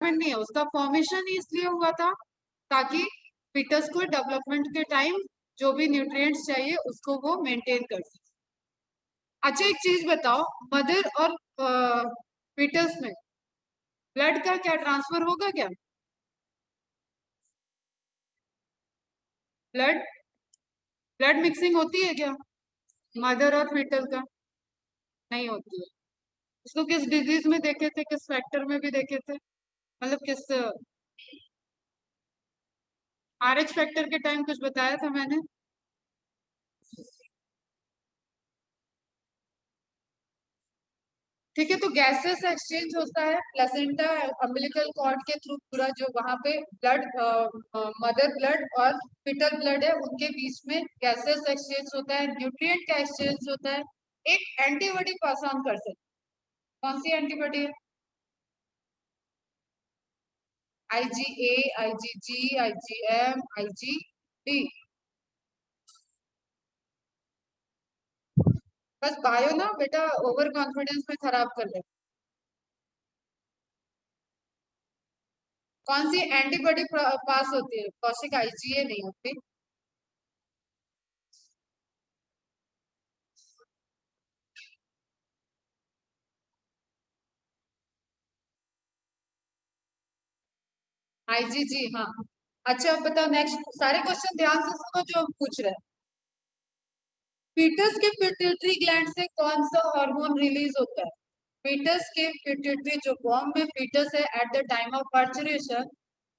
Development नहीं है, उसका फॉर्मेशन ही इसलिए हुआ था ताकि फीटस को डेवलपमेंट के टाइम जो भी न्यूट्रिएंट्स चाहिए उसको वो मेंटेन कर सके। अच्छा एक चीज बताओ, मदर और फीटस में ब्लड का क्या ट्रांसफर होगा क्या? ब्लड ब्लड मिक्सिंग होती है क्या मदर और फीटल का? नहीं होती है। इसको किस डिजीज में देखे थे, किस फैक्टर में भी देखे थे, मतलब किस आरएच फैक्टर के टाइम कुछ बताया था मैंने? ठीक है, तो गैसेस एक्सचेंज होता है प्लेसेंटा अम्बिलिकल कॉर्ड के थ्रू पूरा, जो वहां पे ब्लड मदर ब्लड और फिटल ब्लड है उनके बीच में गैसेस एक्सचेंज होता है, न्यूट्रिएंट का एक्सचेंज होता है, एक एंटीबॉडी पास ऑन कर सकते। कौन सी एंटीबॉडी है? IgA, IgG, IgM, IgD. बस बायो ना बेटा ओवर कॉन्फिडेंस में खराब कर ले। कौन सी एंटीबॉडी पास होती है कौशिक? आईजीए नहीं होती। आईजीजी, हाँ। अच्छा अब बताओ, नेक्स्ट सारे क्वेश्चन ध्यान से सुनो जो हम पूछ रहे हैं। फीटस के पिट्यूटरी ग्लैंड से कौन सा हार्मोन रिलीज होता है? फीटस के पिट्यूटरी, जो बॉम्ब में फीटस है at the time of parturition,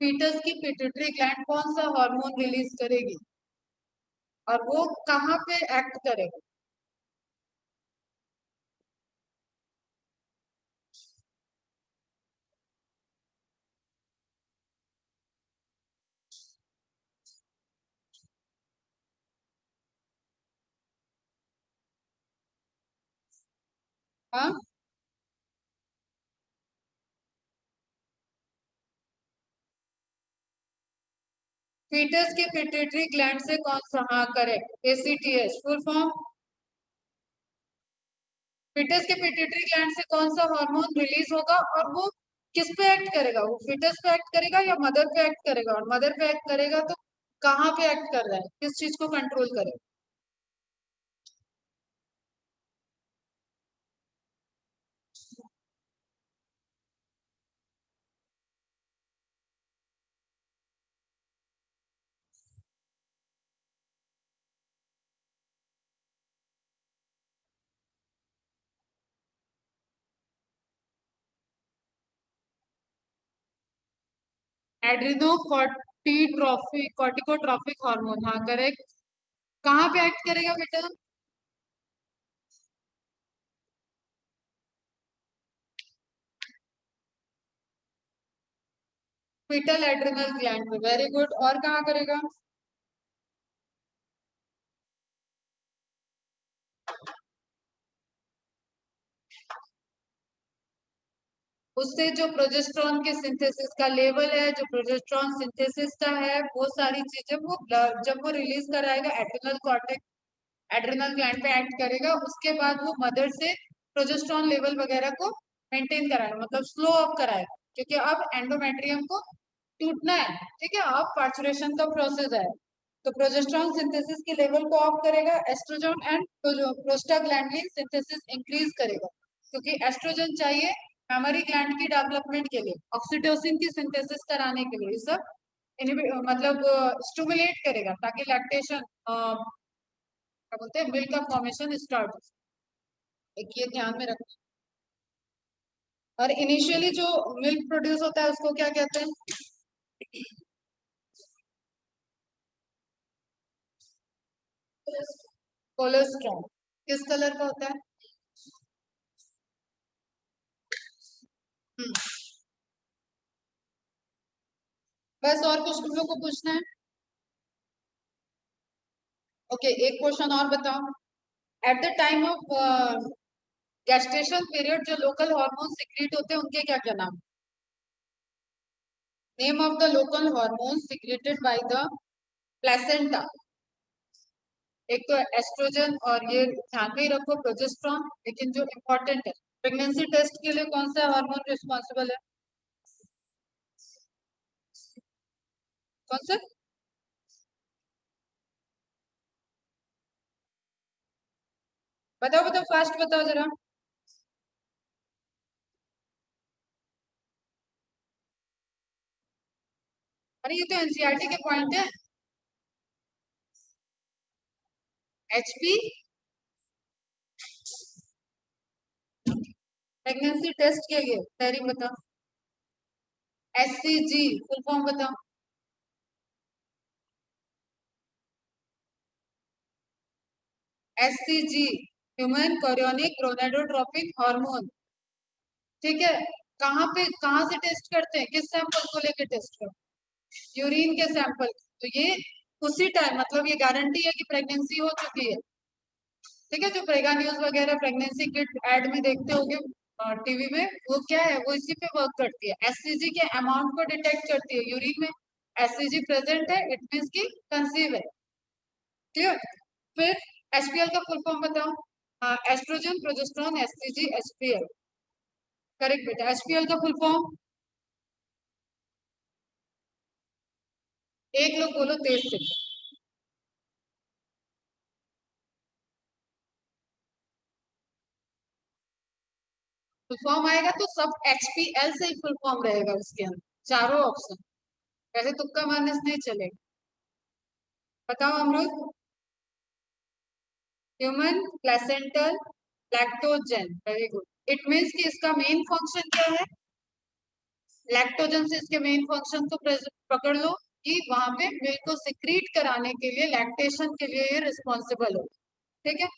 foetus की पिट्यूटरी ग्लैंड कौन सा हार्मोन रिलीज करेगी और वो कहाँ पे एक्ट करेगा? हाँ, फीटस के पिट्यूटरी ग्लैंड से कौन सा, हाँ correct, ACTH full form. Foetus के पिट्यूटरी ग्लैंड से कौन सा हार्मोन रिलीज होगा और वो किस पे एक्ट करेगा? वो फीटस पे एक्ट करेगा या मदर पे एक्ट करेगा? और मदर पे एक्ट करेगा तो कहाँ पे एक्ट कर रहा है, किस चीज को कंट्रोल करेगा? एड्रिनो कॉर्टिकोट्रॉपिक हार्मोन, हाँ करेक्ट। कहाँ पे एक्ट करेगा बेटा? फीटल एड्रिनल ग्लैंड पे, वेरी गुड। और कहाँ करेगा? उससे जो प्रोजेस्टेरॉन के सिंथेसिस का लेवल है, जो प्रोजेस्टेरॉन सिंथेसिस का है, वो सारी चीजें वो जब वो रिलीज कराएगा एड्रिनल कॉर्टेक्स, एड्रिनल ग्लैंड पे एक्ट करेगा, उसके बाद वो मदर से प्रोजेस्टेरॉन लेवल वगैरह को मेंटेन कराएगा, मतलब स्लो अप कराएगा, क्योंकि अब एंडोमेट्रियम को टूटना है, ठीक है, अब पार्चुरेशन का प्रोसेस है। तो प्रोजेस्टेरॉन सिंथेसिस के लेवल को ऑफ करेगा, oestrogen and prostaglandin synthesis increase करेगा, क्योंकि एस्ट्रोजन चाहिए मेमोरी ग्लैंड की डेवलपमेंट के लिए, ऑक्सीटोसिन की सिंथेसिस कराने के लिए, ये सब मतलब स्टिमुलेट करेगा ताकि लैक्टेशन, क्या बोलते हैं, मिल्क का फॉर्मेशन स्टार्ट हो। एक ये ध्यान में रखना। और इनिशियली जो मिल्क प्रोड्यूस होता है उसको क्या कहते हैं? कोलेस्ट्रॉल। किस कलर का होता है? हम्म। बस और कुछ तुम लोग को पूछना है? ओके, एक क्वेश्चन और बताओ। Eight the time of gestation period जो लोकल हार्मोन सिक्रीट होते हैं उनके क्या क्या नाम? Name of the local hormone secreted by the placenta. एक तो एस्ट्रोजन, और ये ध्यान में ही रखो प्रोजेस्ट्रॉन, लेकिन जो इम्पोर्टेंट है, प्रेगनेंसी टेस्ट के लिए कौन सा हार्मोन रिस्पॉन्सिबल है? कौन सा? बताओ बताओ, फास्ट बताओ जरा। अरे ये तो एनसीईआरटी के पॉइंट है। एचपी प्रेगनेंसी टेस्ट के लिए तैयारी बताओ। एससीजी फुल फॉर्म बताओ। SCG human chorionic gonadotropic hormone. ठीक है। कहाँ पे, कहाँ से टेस्ट करते हैं, किस सैंपल को लेके टेस्ट करते हैं? यूरिन के सैंपल। तो ये उसी टाइम, मतलब ये गारंटी है कि प्रेगनेंसी हो चुकी है। ठीक है, जो प्रेगा न्यूज वगैरह प्रेगनेंसी किट एड में देखते होगे टीवी में, वो क्या है, वो इसी पे वर्क करती है। एससीजी के अमाउंट को डिटेक्ट करती है। यूरिन में एससीजी प्रेजेंट है, इट मीन्स की कंसीव है। क्लियर। फिर एचपीएल का फुल फॉर्म बताओ। हाँ, oestrogen progesterone HCG HPL. Correct बेटा। एचपीएल का फुल फॉर्म एक लोग बोलो तेज से। फुल फॉर्म आएगा तो सब एचपीएल से ही फुल फॉर्म रहेगा उसके अंदर, चारों ऑप्शन। वैसे तुक्का मारने से नहीं चलेगा। बताओ अमरुद। Human placental lactogen, very good. It means कि इसका मेन फंक्शन क्या है? लैक्टोजन से इसके मेन फंक्शन को पकड़ लो कि वहां पे मिल्क को सिक्रीट कराने के लिए, लैक्टेशन के लिए ये रिस्पॉन्सिबल हो। ठीक है,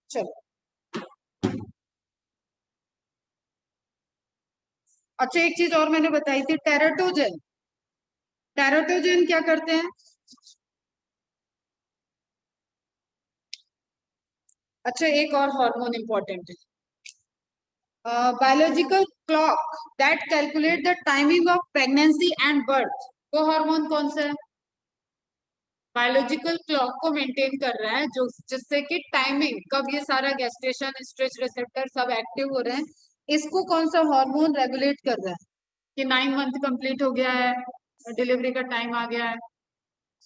चलो। अच्छा, एक चीज और मैंने बताई थी, टेराटोजन। टेराटोजन क्या करते हैं? अच्छा, एक और हार्मोन इंपॉर्टेंट है, biological clock that calculate the timing of pregnancy and birth. वो हार्मोन कौन सा है? बायोलॉजिकल क्लॉक को मेंटेन कर रहा है, जो जिससे कि टाइमिंग कब ये सारा गैस्ट्रेशन स्ट्रेच रिसेप्टर सब एक्टिव हो रहे हैं, इसको कौन सा हार्मोन रेगुलेट कर रहा है? कि 9 मंथ कंप्लीट हो गया है, डिलीवरी का टाइम आ गया है,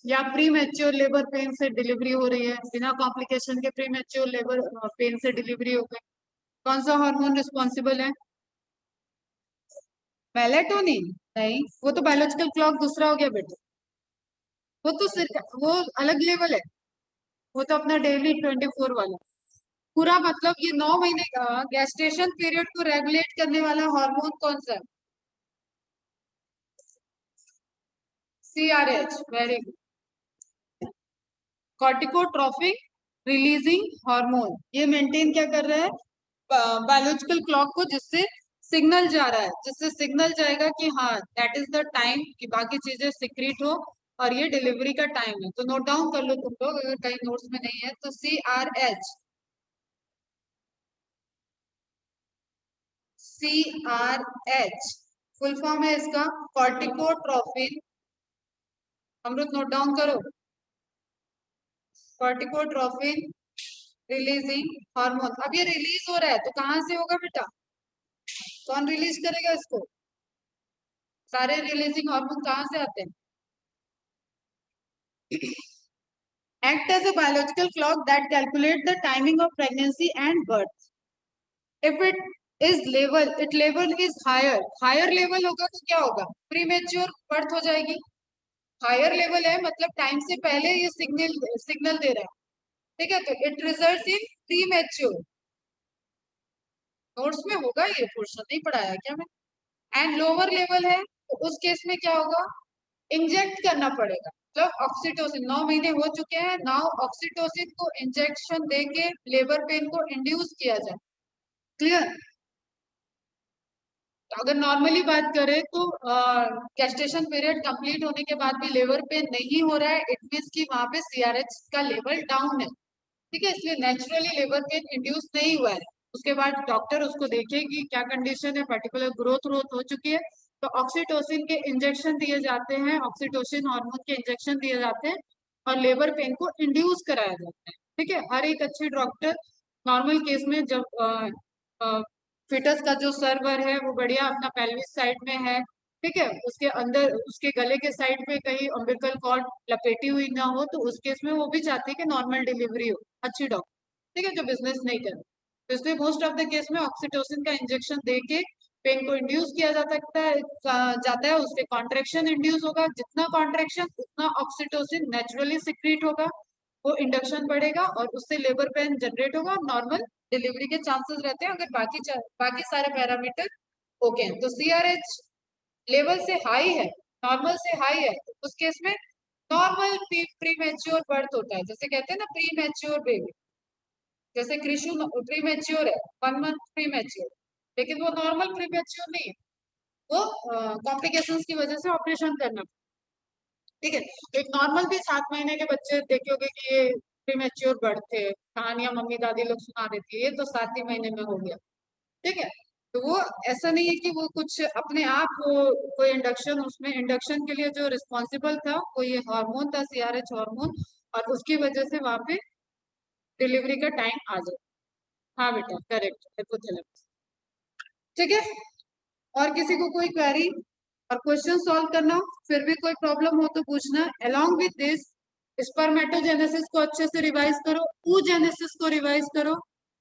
या प्री मैच्योर लेबर पेन से डिलीवरी हो रही है, बिना कॉम्प्लिकेशन के प्री मैच्योर लेबर पेन से डिलीवरी हो गई, कौन सा हार्मोन रिस्पॉन्सिबल है? मेलेटोनिन नहीं, वो तो बायोलॉजिकल क्लॉक दूसरा हो गया बेटा। वो तो वो अलग लेवल है। वो तो अपना डेली 24 वाला पूरा, मतलब ये 9 महीने का गैस्ट्रेशन पीरियड को रेगुलेट करने वाला हार्मोन कौन सा है? CRH, very good. Corticotropic releasing hormone, ये मेंटेन क्या कर रहा है? बायोलॉजिकल क्लॉक को, जिससे सिग्नल जा रहा है, जिससे सिग्नल जाएगा कि हाँ दैट इज द टाइम कि बाकी चीजें सिक्रीट हो और ये डिलीवरी का टाइम है। तो नोट डाउन कर लो तुम लोग, अगर कहीं नोट्स में नहीं है तो। C R H full form है इसका, कॉर्टिकोट्रोपिन। अमृत नोट डाउन करो। Corticotropin releasing hormone. अब ये रिलीज हो रहा है तो कहाँ से होगा बेटा? कौन रिलीज करेगा इसको? सारे रिलीजिंग हार्मोन कहाँ से आते हैं? act as a biological clock that calculate the timing of pregnancy and birth. If it level is higher level होगा तो क्या होगा? प्रीमेच्योर बर्थ हो जाएगी। हायर लेवल है मतलब टाइम से पहले ये सिग्नल दे रहा है। ठीक है, तो it result in premature. Notes में होगा ये पोर्शन, नहीं पढ़ाया क्या मैं? एंड लोअर लेवल है तो उस केस में क्या होगा? इंजेक्ट करना पड़ेगा। जब ऑक्सीटोसिन 9 महीने हो चुके हैं, नाउ ऑक्सीटोसिन को इंजेक्शन देके लेबर पेन को इंड्यूस किया जाए। क्लियर। तो अगर नॉर्मली बात करें तो गेस्टेशन पीरियड कंप्लीट होने के बाद भी लेबर पेन नहीं हो रहा है, इट मीन्स कि वहां पे सीआरएच का लेवल डाउन है। ठीक है, इसलिए नेचुरली लेबर पेन इंड्यूस नहीं हुआ है। उसके बाद डॉक्टर उसको देखेगी क्या कंडीशन है, पर्टिकुलर ग्रोथ ग्रोथ हो चुकी है तो ऑक्सीटोसिन के इंजेक्शन दिए जाते हैं, ऑक्सीटोसिन हार्मोन के इंजेक्शन दिए जाते हैं और लेबर पेन को इंड्यूस कराया जाता है। ठीक है, हर एक अच्छे डॉक्टर नॉर्मल केस में जब फिटस का जो सर्वर है वो बढ़िया अपना पेल्विस साइड में है, ठीक है, उसके अंदर उसके गले के साइड पे कहीं अम्बिलिकल कॉर्ड लपेटी हुई ना हो, तो उस केस में वो भी चाहती है कि नॉर्मल डिलीवरी हो, अच्छी डॉक्टर, ठीक है, जो बिजनेस नहीं करे। तो इसलिए मोस्ट ऑफ द केस में ऑक्सीटोसिन का इंजेक्शन दे के पेन को इंड्यूस किया जा सकता है, जाता है, उससे कॉन्ट्रेक्शन इंड्यूस होगा, जितना कॉन्ट्रेक्शन उतना ऑक्सीटोसिन नेचुरली सिक्रीट होगा, वो इंडक्शन बढ़ेगा और उससे लेबर पेन जनरेट होगा, नॉर्मल डिलीवरी के चांसेस रहते हैं अगर बाकी सारे पैरामीटर ओके हैं। तो सीआरएच लेवल से हाई है, नॉर्मल से हाई है, तो उस केस में नॉर्मल प्री मैच्योर बर्थ होता है, जैसे कहते हैं ना प्री मैच्योर बेबी, जैसे कृषु प्री मैच्योर है, 1 मंथ प्री मैच्योर, लेकिन वो नॉर्मल प्री मैच्योर नहीं है, वो कॉम्प्लिकेशंस की वजह से ऑपरेशन करना, ठीक है। तो एक नॉर्मल भी 7 महीने के बच्चे देखे होंगे कि ये प्री मैच्योर बर्थ थे, कहानियां मम्मी दादी लोग सुना देती है, ये तो 7 ही महीने में हो गया, ठीक है। तो वो ऐसा नहीं है कि वो कुछ अपने आप वो कोई इंडक्शन, उसमें इंडक्शन के लिए जो रिस्पॉन्सिबल था वो ये हार्मोन था, सीआरएच हार्मोन, और उसकी वजह से वहां पे डिलीवरी का टाइम आ जाए। हाँ बेटा, करेक्ट, हाइपोथैलेमस, ठीक है। और किसी को कोई क्वेरी और क्वेश्चन सॉल्व करना हो, फिर भी कोई प्रॉब्लम हो तो पूछना। अलोंग विथ दिस स्पर्मेटोजेनेसिस को अच्छे से रिवाइज करो, oogenesis को रिवाइज करो।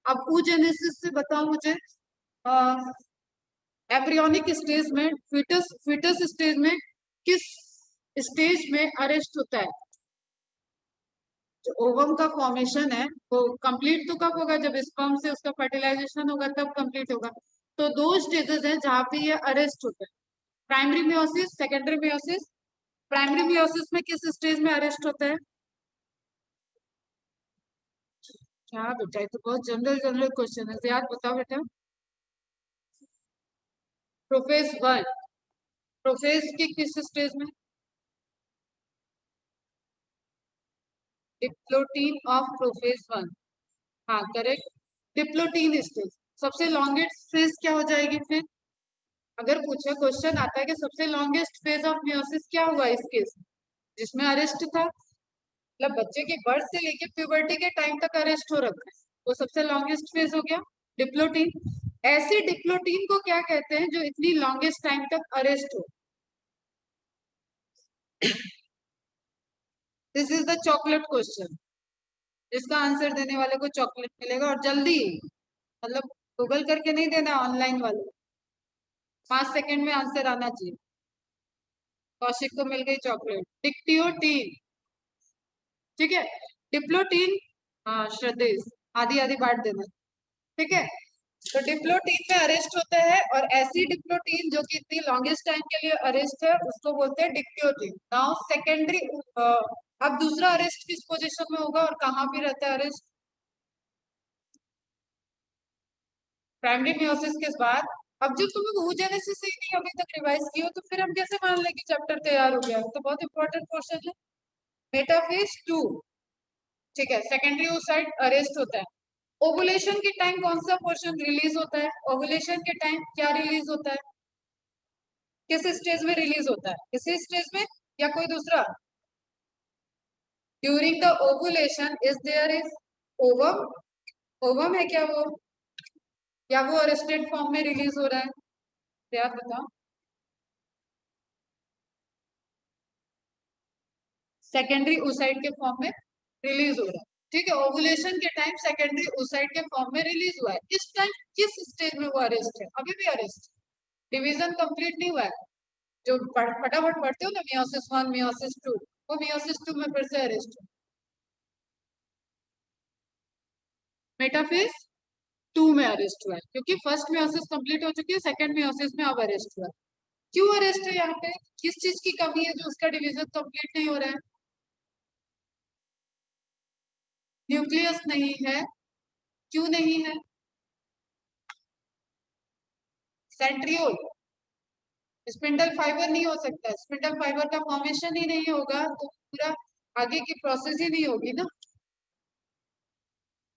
अब oogenesis से बताओ मुझे, एम्ब्रियोनिक स्टेज में, फीटस स्टेज में किस स्टेज में अरेस्ट होता है? जो ओवम का फॉर्मेशन है वो कंप्लीट तो कब होगा? जब स्पर्म से उसका फर्टिलाइजेशन होगा तब कंप्लीट होगा। तो दो स्टेजेस हैं जहां पे ये अरेस्ट होता है, primary meiosis, secondary meiosis. Primary meiosis में किस स्टेज में अरेस्ट होता है? क्या बेटा, ये तो बहुत जनरल जनरल क्वेश्चन है, याद बताओ बेटा। प्रोफेज 1, प्रोफेज की किस स्टेज में? डिप्लोटीन ऑफ प्रोफेज 1, हाँ करेक्ट, डिप्लोटीन स्टेज। सबसे लॉन्गेस्ट फेज क्या हो जाएगी फिर? अगर पूछा, क्वेश्चन आता है कि सबसे लॉन्गेस्ट फेज ऑफ मियोसिस क्या हुआ इस केस में, जिसमें अरेस्ट था, मतलब बच्चे के बर्थ से लेके प्यूबर्टी के टाइम तक अरेस्ट हो रखा है, वो सबसे लॉन्गेस्ट फेज हो गया डिप्लोटीन। ऐसे डिप्लोटीन को क्या कहते हैं जो इतनी लॉन्गेस्ट टाइम तक अरेस्ट हो? This is the chocolate question, जिसका आंसर देने वाले को चॉकलेट मिलेगा, और जल्दी, मतलब गूगल करके नहीं देना ऑनलाइन वाले, 5 सेकंड में आंसर आना चाहिए। कौशिक को मिल गई चॉकलेट, डिक्टियोटीन, ठीक है। डिप्लोटीन, हाँ श्रद्धेश, आधी आधी बांट देना, ठीक है। तो डिप्लोटीन में अरेस्ट होता है, और ऐसी डिप्लोटीन जो कि इतनी लॉन्गेस्ट टाइम के लिए अरेस्ट है उसको बोलते हैं डिक्टियोटीन। नाउ सेकेंडरी, अब दूसरा अरेस्ट किस पोजीशन में होगा और कहाँ भी रहता है अरेस्ट? प्राइमरी मियोसिस के बाद। अब जो तुम oogenesis से ही नहीं अभी तक रिवाइज की हो, तो फिर हम कैसे मान लें कि चैप्टर तैयार हो गया? तो बहुत इंपॉर्टेंट क्वेश्चन है। मेटाफेज 2, ठीक है, सेकेंडरी oocyte अरेस्ट होता है। ओवुलेशन के टाइम कौन सा पोर्शन रिलीज होता है? ओवुलेशन के टाइम क्या रिलीज होता है? किस स्टेज में रिलीज होता है? इसी स्टेज में या कोई दूसरा? During the ovulation is there is ovum, ovum है क्या वो, या वो अरेस्टेड फॉर्म में रिलीज हो रहा है? याद बताओ। सेकेंडरी oocyte के फॉर्म में रिलीज हो रहा है, ठीक है। ओवुलेशन के टाइम सेकेंडरी oocyte के फॉर्म में रिलीज हुआ है। इस टाइम किस स्टेज में वो अरेस्ट है? अभी भी अरेस्ट, डिवीजन कंप्लीट नहीं हुआ है। जो फटाफट पढ़ते हो ना, मियोसिस 1, मियोसिस 2, वो मियोसिस 2 में फिर से अरेस्ट है। मेटाफेज 2 में अरेस्ट हुआ है, क्योंकि फर्स्ट मियोसिस कंप्लीट हो चुकी है, सेकंड मियोसिस में अब अरेस्ट हुआ है। क्यों अरेस्ट है यहाँ पे? किस चीज की कमी है जो उसका डिवीजन कंप्लीट नहीं हो रहा है? न्यूक्लियस नहीं है। क्यों नहीं है? सेंट्रियोल, स्पिंडल फाइबर नहीं हो सकता, स्पिंडल फाइबर का फॉर्मेशन ही नहीं होगा तो पूरा आगे की प्रोसेस ही नहीं होगी ना,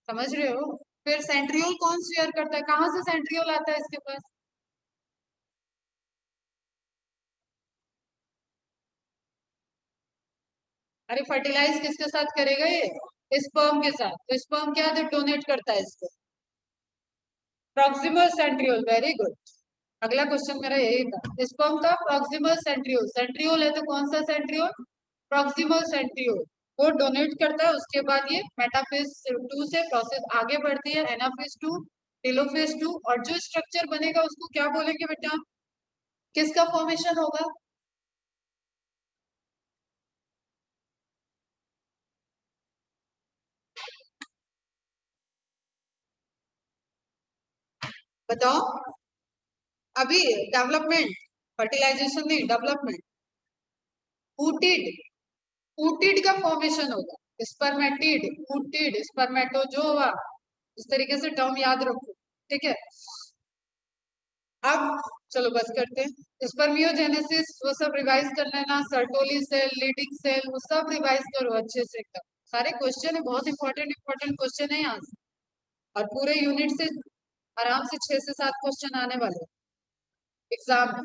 समझ रहे हो? फिर सेंट्रियोल कौन शेयर करता है, कहाँ से सेंट्रियोल आता है इसके पास? अरे फर्टिलाइज किसके साथ करेगा ये? स्पर्म के साथ। तो स्पर्म क्या डोनेट करता है इसको? Proximal centriole, very good. अगला क्वेश्चन मेरा यही था, स्पर्म का प्रॉक्सिमल सेंट्रियोल, सेंट्रियोल है तो कौन सा सेंट्रियोल, प्रॉक्सिमल सेंट्रियोल, वो डोनेट करता है। उसके बाद ये मेटाफेज 2 से प्रोसेस आगे बढ़ती है, एनाफेज 2, टेलोफेज 2, और जो स्ट्रक्चर बनेगा उसको क्या बोलेंगे बेटा, किसका फॉर्मेशन होगा? बताओ। अभी डेवलपमेंट, फर्टिलाइजेशन नहीं, डेवलपमेंट, ऊटिड, ऊटिड का फॉर्मेशन होगा, स्पर्मेटिड, ऊटिड, स्पर्मेटोजोआ, इस तरीके से टर्म याद रखो, ठीक है। अब चलो बस करते हैं, स्पर्मियोजेनेसिस वो सब रिवाइज कर लेना, सर्टोली सेल, लीडिंग सेल, वो सब रिवाइज करो अच्छे से एकदम, सारे क्वेश्चन है, बहुत इंपॉर्टेंट इंपॉर्टेंट क्वेश्चन है यहाँ से, और पूरे यूनिट से आराम से 6 से 7 क्वेश्चन आने वाले एग्जाम में,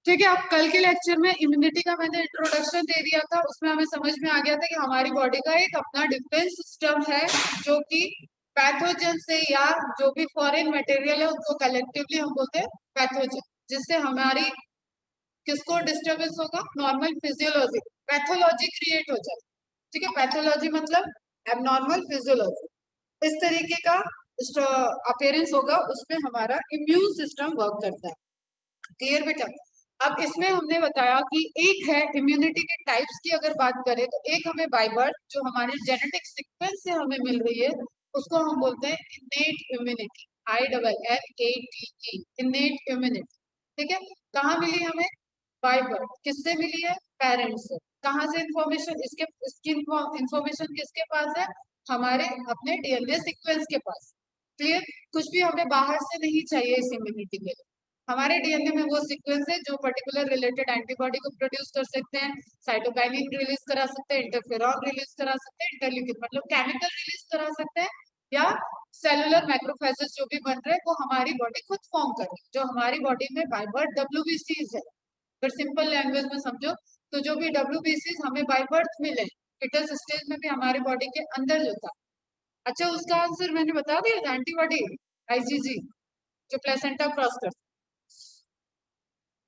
ठीक है। अब कल के लेक्चर में इम्यूनिटी का मैंने इंट्रोडक्शन दे दिया था, उसमें हमें समझ में आ गया था कि हमारी बॉडी का एक अपना डिफेंस सिस्टम है, जो कि पैथोजन से या जो भी फॉरेन मटेरियल है उनको कलेक्टिवली हम बोलते हैं पैथोजन, जिससे हमारी किसको डिस्टर्बेंस होगा, नॉर्मल फिजियोलॉजी, पैथोलॉजी क्रिएट हो जाए, ठीक है। पैथोलॉजी मतलब एबनॉर्मल फिजियोलॉजी, इस तरीके का अपीयरेंस होगा, उसमें हमारा इम्यून सिस्टम वर्क करता है, क्लियर बेटा। अब इसमें हमने बताया कि एक है इम्यूनिटी के टाइप्स की अगर बात करें तो एक हमें बाय बर्थ जो हमारे जेनेटिक सीक्वेंस से हमें मिल रही है, उसको हम बोलते हैं innate immunity, INNATE, innate immunity, ठीक है। कहाँ मिली हमें, बाय बर्थ, किससे मिली है, पेरेंट्स से। कहाँ से इंफॉर्मेशन, इसकी इंफॉर्मेशन किसके पास है, हमारे अपने DNA सीक्वेंस के पास, क्लियर। कुछ भी हमें बाहर से नहीं चाहिए इस इम्यूनिटी के लिए, हमारे DNA में वो सीक्वेंस है जो पर्टिकुलर रिलेटेड एंटीबॉडी को प्रोड्यूस कर सकते हैं, साइटोकाइनिन रिलीज करा सकते हैं, इंटरफेरॉन रिलीज करा सकते हैं, इंटरल्यूकिन मतलब केमिकल रिलीज करा सकते हैं, या सेलुलर मैक्रोफेजेस जो भी बन रहे हैं वो हमारी बॉडी खुद फॉर्म कर रही है, जो हमारी बॉडी में बाय बर्थ WBCs है, अगर सिंपल लैंग्वेज में समझो तो जो भी WBCs हमें बाय बर्थ मिले, फिटस स्टेज में भी हमारी बॉडी के अंदर जो था। अच्छा उसका आंसर मैंने बता दिया था, एंटीबॉडी, IgG, जो प्लेसेंटा क्रॉस कर,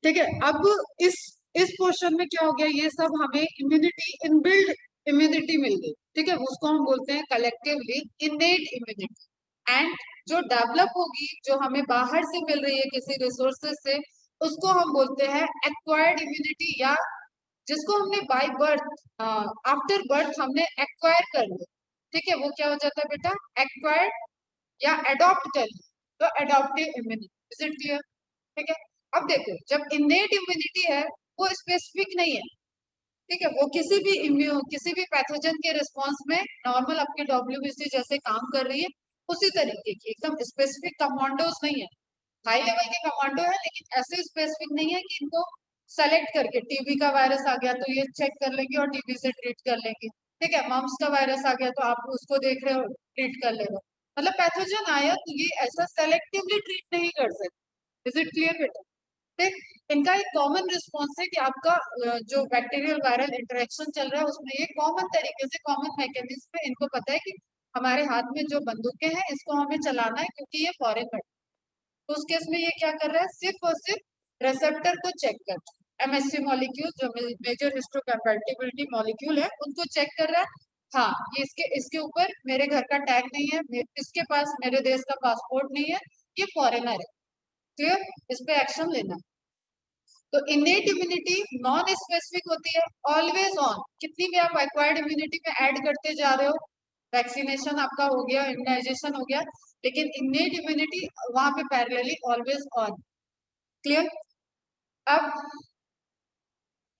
ठीक है। अब इस इस पोर्शन में क्या हो गया, ये सब हमें इम्यूनिटी, इनबिल्ड इम्यूनिटी मिल गई, ठीक है, उसको हम बोलते हैं कलेक्टिवली इनेट इम्यूनिटी। एंड जो डेवलप होगी, जो हमें बाहर से मिल रही है किसी रिसोर्सेज से, उसको हम बोलते हैं एक्वायर्ड इम्यूनिटी, या जिसको हमने बाय बर्थ, आफ्टर बर्थ हमने एक्वायर कर लिया, ठीक है, वो क्या हो जाता है बेटा, एक्वायर्ड या अडॉप्ट कर लिया, तो adoptive immunity, is it clear, ठीक है। अब देखो जब इनेट इम्यूनिटी है वो स्पेसिफिक नहीं है, ठीक है, वो किसी भी पैथोजन के रिस्पॉन्स में नॉर्मल आपके WBC जैसे काम कर रही है, उसी तरीके की, एकदम स्पेसिफिक कमांडोज नहीं है, हाई लेवल के कमांडो है लेकिन ऐसे स्पेसिफिक नहीं है कि इनको सेलेक्ट करके टीबी का वायरस आ गया तो ये चेक कर लेंगे और टीबी से ट्रीट कर लेंगे, ठीक है, मम्स का वायरस आ गया तो आप उसको देख रहे हो ट्रीट कर लेगा, मतलब पैथोजन आया तो ये ऐसा सेलेक्टिवली ट्रीट नहीं कर सकते, इज इट क्लियर बेटा, ठीक। इनका एक कॉमन रिस्पॉन्स है कि आपका जो बैक्टीरियल वायरल इंटरेक्शन चल रहा है उसमें ये कॉमन तरीके से, कॉमन मैकेनिज्म में इनको पता है कि हमारे हाथ में जो बंदूकें हैं इसको हमें चलाना है क्योंकि ये फॉरेन है, तो उस केस में ये क्या कर रहा है, सिर्फ और सिर्फ रिसेप्टर को चेक कर रहा है, MSC मॉलिक्यूल जो मेजर हिस्टोकम्पैटिबिलिटी मॉलिक्यूल है उनको चेक कर रहा है, हाँ ये इसके ऊपर मेरे घर का टैग नहीं है, इसके पास मेरे देश का पासपोर्ट नहीं है, ये फॉरेनर है, क्लियर, इस पे एक्शन लेना है। तो इनेट इम्यूनिटी नॉन स्पेसिफिक होती है, ऑलवेज ऑन, कितनी भी आप एक्वायर्ड इम्यूनिटी में ऐड करते जा रहे हो, वैक्सीनेशन आपका हो गया, इम्यूनाइजेशन हो गया, लेकिन इनेट इम्यूनिटी वहां पे पैरेलली ऑलवेज ऑन, क्लियर। अब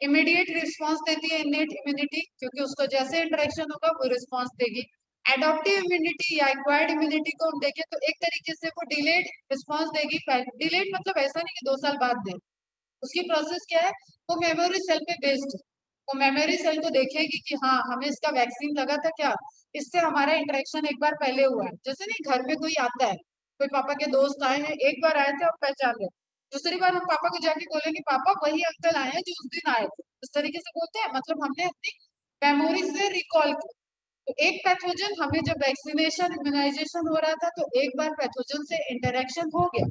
इमीडिएट रिस्पांस देती है इनेट इम्यूनिटी क्योंकि उसको जैसे इंटरेक्शन होगा वो रिस्पांस देगी। एडॉप्टिव इम्यूनिटी या एक्वायर्ड इम्यूनिटी को हम देखें तो एक तरीके से वो डिलेड रिस्पांस देगी, डिलेड मतलब ऐसा नहीं कि 2 साल बाद दे, उसकी प्रोसेस क्या है, वो मेमोरी सेल पे बेस्ड है, वो मेमोरी सेल को देखेगी कि हाँ हमें इसका वैक्सीन लगा था क्या, इससे हमारा इंटरेक्शन एक बार पहले हुआ है, जैसे नहीं घर में कोई आता है, कोई पापा के दोस्त आए हैं, एक बार आए थे आप पहचान रहे, दूसरी बार हम पापा को जाके बोलेंगे पापा वही अंकल आए हैं जो उस दिन आए थे, इस तरीके से बोलते हैं, मतलब हमने अपनी मेमोरी से रिकॉल किया। तो एक पैथोजन हमें जब वैक्सीनेशन इम्यूनाइजेशन हो रहा था तो एक बार पैथोजन से इंटरेक्शन हो गया,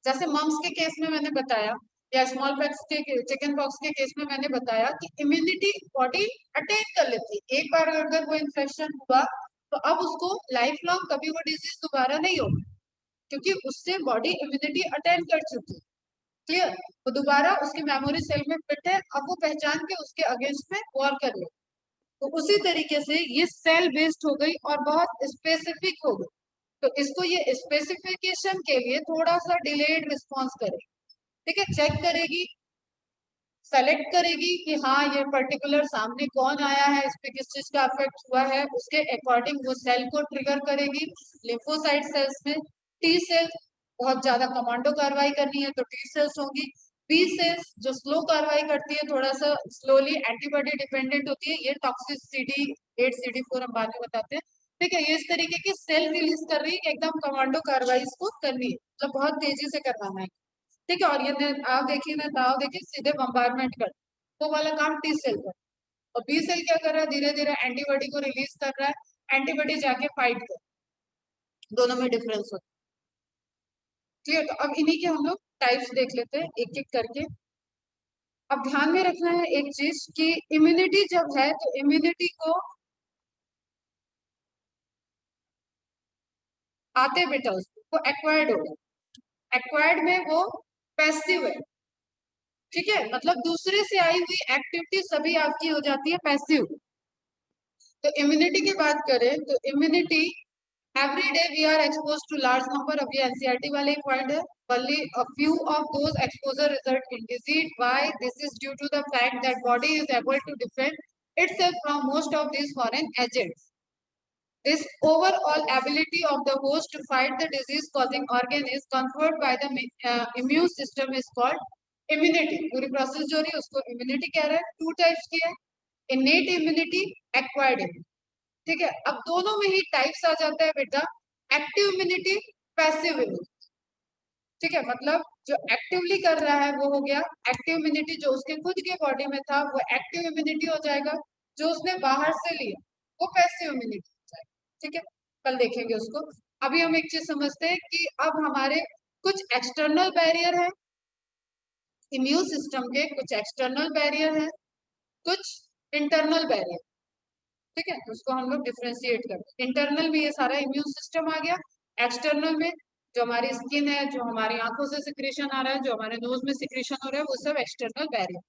जैसे मम्स के केस में मैंने बताया, या स्मॉल पॉक्स के चिकन पॉक्स के केस में मैंने बताया कि इम्यूनिटी बॉडी अटेन कर लेती है। एक बार अगर वो इन्फेक्शन हुआ तो अब उसको लाइफ लॉन्ग कभी वो डिजीज दोबारा नहीं होगी, क्योंकि उससे बॉडी इम्यूनिटी अटेन कर चुकी है। क्लियर? वो दोबारा उसकी मेमोरी सेल में फिट है, अब वो पहचान के उसके अगेंस्ट में वॉर कर ले। तो उसी तरीके से ये सेल बेस्ड हो गई और बहुत स्पेसिफिक हो गई। तो इसको ये स्पेसिफिकेशन के लिए थोड़ा सा डिलेड रिस्पॉन्स करेगी। ठीक है, चेक करेगी, सेलेक्ट करेगी कि हाँ ये पर्टिकुलर सामने कौन आया है, इस पे किस चीज का अफेक्ट हुआ है, उसके अकॉर्डिंग वो सेल को ट्रिगर करेगी। लिम्फोसाइट सेल्स में टी सेल्स, बहुत ज्यादा कमांडो कार्रवाई करनी है तो टी सेल्स होंगी। बी सेल्स जो स्लो कार्रवाई करती है, थोड़ा सा स्लोली एंटीबॉडी डिपेंडेंट होती है, ये टॉक्सिक CD8 CD4 हम बाद में बताते हैं। ठीक है, ये इस तरीके की सेल रिलीज कर रही है, एकदम कमांडो कार्रवाई इसको करनी है, मतलब बहुत तेजी से करवाना है। ठीक है, और ये आप देखिए ना, दाव देखिए सीधे बम्बारमेंट कर, वो वाला काम टी सेल कर। और बी सेल क्या कर रहा है, धीरे धीरे एंटीबॉडी को रिलीज कर रहा है, एंटीबॉडी जाके फाइट कर, दोनों में डिफरेंस होता है। ठीक है, तो अब इन्हीं के हम लोग टाइप्स देख लेते हैं एक एक करके। अब ध्यान में रखना है एक चीज कि इम्यूनिटी जब है तो इम्यूनिटी को आते बेटा उसको एक्वायर्ड होगा। एक्वायर्ड में वो पैसिव है। ठीक है, मतलब दूसरे से आई हुई एक्टिविटी सभी आपकी हो जाती है पैसिव। तो इम्यूनिटी की बात करें तो immunity every day we are expose to large number, अब ये एनसीईआरटी वाले ही पॉइंट है, only a few of those exposure result in disease. Why? This is due to the fact that body is able to defend itself from most of these foreign agents. This overall ability of the host to fight the disease causing organ is conferred by the immune system is called immunity. पूरी process जो रही है उसको immunity कह रहे हैं। Two types की है, innate immunity, acquired immunity। ठीक है, अब दोनों में ही टाइप्स आ जाता है बेटा, एक्टिव इम्यूनिटी, पैसिव इम्यूनिटी। ठीक है, मतलब जो एक्टिवली कर रहा है वो हो गया एक्टिव इम्यूनिटी, जो उसके खुद के बॉडी में था वो एक्टिव इम्यूनिटी हो जाएगा, जो उसने बाहर से लिया वो पैसिव इम्यूनिटी हो जाएगा। ठीक है, कल देखेंगे उसको। अभी हम एक चीज समझते हैं कि अब हमारे कुछ एक्सटर्नल बैरियर है, इम्यून सिस्टम के कुछ एक्सटर्नल बैरियर है, कुछ इंटरनल बैरियर। ठीक है, तो उसको हम लोग डिफ्रेंशिएट करते हैं। इंटरनल में ये सारा इम्यून सिस्टम आ गया, एक्सटर्नल में जो हमारी स्किन है, जो हमारी आंखों से सिक्रेशन आ रहा है, जो हमारे नोज में सिक्रेशन हो रहा है, वो सब external barrier.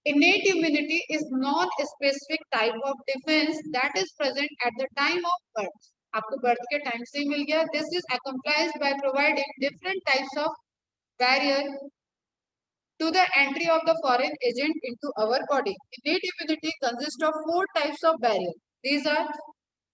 Innate immunity is non-specific type of defense that is present at the time of birth. आपको बर्थ के टाइम से ही मिल गया। This is accomplished by providing different types of barrier to the entry of the foreign agent into our body. Innate immunity consists of 4 types of barrier. These are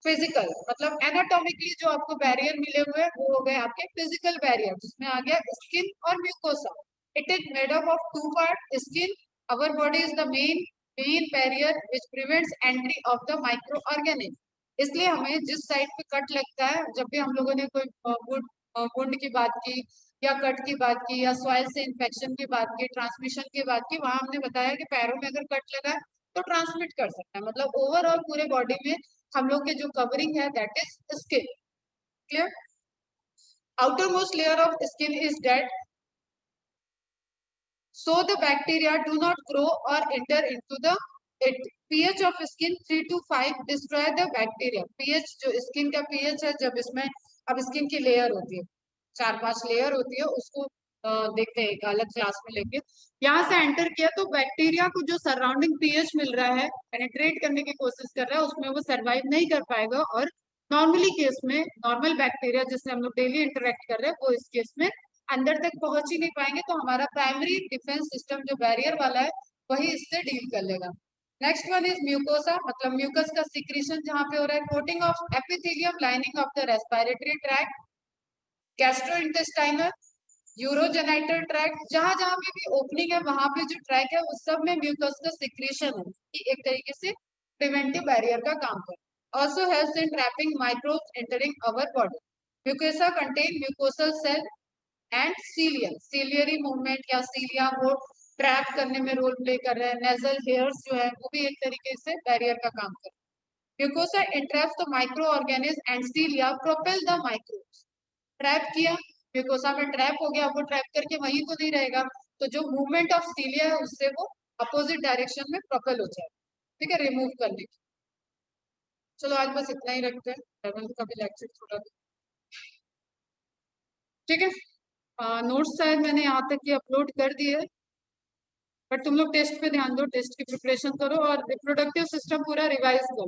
physical, मतलब anatomically जो आपको barrier मिले हुए हैं वो हो गए आपके फिजिकल बैरियर, जिसमें आ गया स्किन और mucosa. It is made up of 2 part, skin, our body is the main barrier which prevents entry of the microorganism। इसलिए हमें जिस साइड पे कट लगता है, जब भी हम लोगों ने कोई वुंड की बात की या कट की बात की या सॉइल से इन्फेक्शन की बात की, ट्रांसमिशन की बात की, वहां हमने बताया कि पैरों में अगर कट लगा है तो ट्रांसमिट कर सकता है। मतलब ओवरऑल पूरे बॉडी में हम लोग के जो कवरिंग है that is skin. Clear? Outer most layer of skin is dead, so the bacteria do not grow or enter into the it. pH of skin 3 to 5 destroy the bacteria। pH जो skin का pH है, जब इसमें अब skin की layer होती है, 4-5 layer होती है, उसको देखते हैं एक अलग क्लास में लेके। यहाँ से एंटर किया तो बैक्टीरिया को जो सराउंडिंग पीएच मिल रहा है, पेनिट्रेट करने की कोशिश कर रहा है, उसमें वो सरवाइव नहीं कर पाएगा। और नॉर्मली केस में नॉर्मल बैक्टीरिया जिससे हम लोग डेली इंटरेक्ट कर रहे हैं वो इस केस में अंदर तक पहुंच ही नहीं पाएंगे, तो हमारा प्राइमरी डिफेंस सिस्टम जो बैरियर वाला है वही इससे डील कर लेगा। नेक्स्ट वन इज म्यूकोसा, मतलब म्यूकस का सिक्रीशन जहां पे हो रहा है। Coating of epithelium lining of the respiratory tract, gastrointestinal, urogenital tract, जहां जहां पे भी ओपनिंग है वहां पे जो ट्रैक है उस सब में म्यूकस का सिक्रीशन है, कि एक तरीके से प्रिवेंटिव बैरियर का काम कर। Also helps in trapping microbes entering our body. Mucosa contain mucosal cell and cilium, ciliary movement या सीलिया वो ट्रैप करने में रोल प्ले कर रहे हैं। नेजल हेयर्स जो है वो भी एक तरीके से बैरियर का काम कर रहे हैं। Mucosa entraps the microorganisms and cilia propel the microbes। Trap किया, म्यूकोसा में ट्रैप हो गया, वो ट्रैप करके वहीं तो नहीं रहेगा, तो जो मूवमेंट ऑफ सीलिया है उससे वो अपोजिट डायरेक्शन में प्रोपेल हो जाए, ठीक है, रिमूव करने की। चलो आज बस इतना ही रखते हैं, 11th का भी लेक्चर थोड़ा, ठीक है। नोट्स शायद मैंने यहाँ तक की अपलोड कर दिए, बट तुम लोग टेस्ट पे ध्यान दो, टेस्ट की प्रिपरेशन करो और रिप्रोडक्टिव सिस्टम पूरा रिवाइज करो।